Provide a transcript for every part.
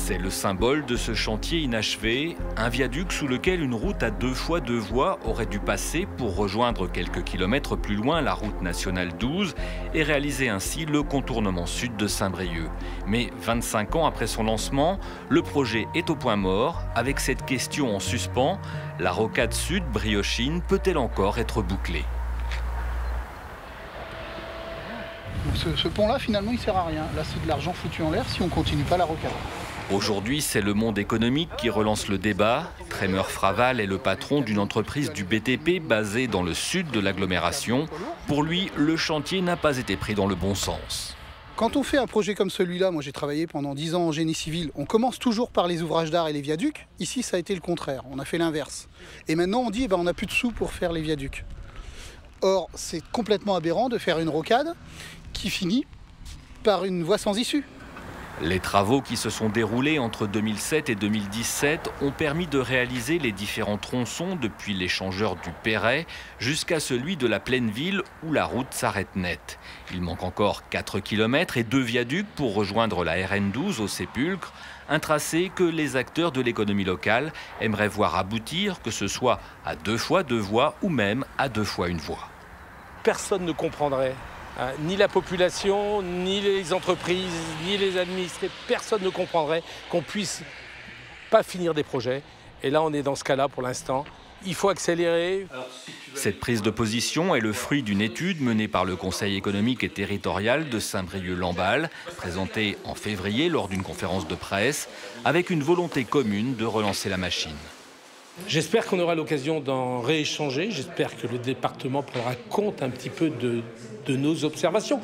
C'est le symbole de ce chantier inachevé, un viaduc sous lequel une route à 2 fois 2 voies aurait dû passer pour rejoindre quelques kilomètres plus loin la route nationale 12 et réaliser ainsi le contournement sud de Saint-Brieuc. Mais 25 ans après son lancement, le projet est au point mort avec cette question en suspens: la rocade sud Briochine peut-elle encore être bouclée? Ce pont-là, finalement, il sert à rien. Là, c'est de l'argent foutu en l'air si on continue pas la rocade. Aujourd'hui, c'est le monde économique qui relance le débat. Trémeur Fraval est le patron d'une entreprise du BTP basée dans le sud de l'agglomération. Pour lui, le chantier n'a pas été pris dans le bon sens. Quand on fait un projet comme celui-là, moi j'ai travaillé pendant 10 ans en génie civil, on commence toujours par les ouvrages d'art et les viaducs. Ici, ça a été le contraire, on a fait l'inverse. Et maintenant, on dit on n'a plus de sous pour faire les viaducs. Or, c'est complètement aberrant de faire une rocade qui finit par une voie sans issue. Les travaux qui se sont déroulés entre 2007 et 2017 ont permis de réaliser les différents tronçons depuis l'échangeur du Perret jusqu'à celui de la pleine ville où la route s'arrête net. Il manque encore 4 km et 2 viaducs pour rejoindre la RN12 au Sépulcre, un tracé que les acteurs de l'économie locale aimeraient voir aboutir, que ce soit à 2 fois 2 voies ou même à 2 fois 1 voie. Personne ne comprendrait. Ni la population, ni les entreprises, ni les administrés, personne ne comprendrait qu'on puisse pas finir des projets. Et là, on est dans ce cas-là pour l'instant. Il faut accélérer. Cette prise de position est le fruit d'une étude menée par le Conseil économique et territorial de Saint-Brieuc-Lamballe, présentée en février lors d'une conférence de presse, avec une volonté commune de relancer la machine. J'espère qu'on aura l'occasion d'en rééchanger. J'espère que le département prendra compte un petit peu de nos observations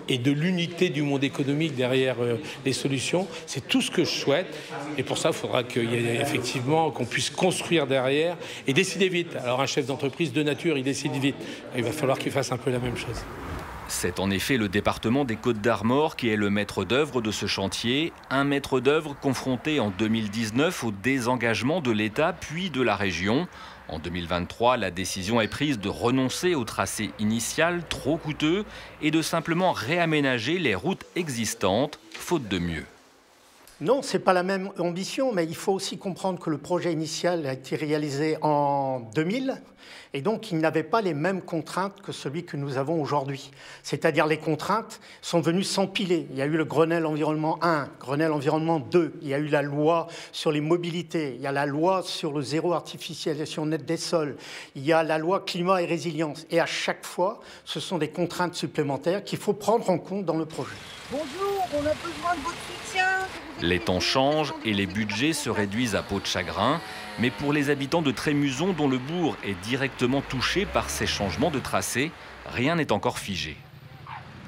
et de l'unité du monde économique derrière les solutions. C'est tout ce que je souhaite. Et pour ça, il faudra qu'il y ait effectivement qu'on puisse construire derrière et décider vite. Alors un chef d'entreprise de nature, il décide vite. Il va falloir qu'il fasse un peu la même chose. C'est en effet le département des Côtes-d'Armor qui est le maître d'œuvre de ce chantier. Un maître d'œuvre confronté en 2019 au désengagement de l'État puis de la région. En 2023, la décision est prise de renoncer au tracé initial trop coûteux et de simplement réaménager les routes existantes, faute de mieux. Non, ce n'est pas la même ambition, mais il faut aussi comprendre que le projet initial a été réalisé en 2000 et donc il n'avait pas les mêmes contraintes que celui que nous avons aujourd'hui. C'est-à-dire les contraintes sont venues s'empiler. Il y a eu le Grenelle environnement 1, Grenelle environnement 2, il y a eu la loi sur les mobilités, il y a la loi sur le zéro artificialisation nette des sols, il y a la loi climat et résilience. Et à chaque fois, ce sont des contraintes supplémentaires qu'il faut prendre en compte dans le projet. Bonjour, on a besoin de votre soutien. Les temps changent et les budgets se réduisent à peau de chagrin. Mais pour les habitants de Trémuson, dont le bourg est directement touché par ces changements de tracé, rien n'est encore figé.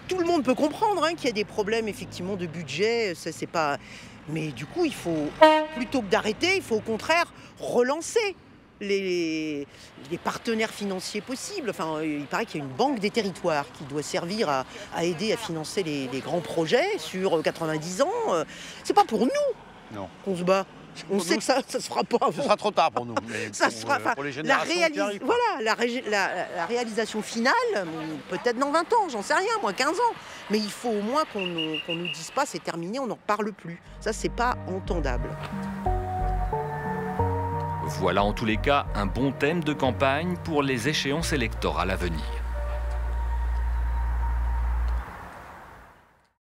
Tout le monde peut comprendre qu'il y a des problèmes effectivement de budget, ça c'est pas. Mais du coup, il faut, plutôt que d'arrêter, il faut au contraire relancer les partenaires financiers possibles. Enfin, il paraît qu'il y a une banque des territoires qui doit servir à aider à financer les grands projets sur 90 ans. C'est pas pour nous qu'on se bat. On sait que ça se fera pas. Ce sera trop tard pour nous. Ça sera, pour les générations qui arrivent. Voilà, la réalisation finale, peut-être dans 20 ans, j'en sais rien, moi, 15 ans. Mais il faut au moins qu'on nous dise pas c'est terminé, on n'en reparle plus. Ça, c'est pas entendable. Voilà en tous les cas un bon thème de campagne pour les échéances électorales à venir.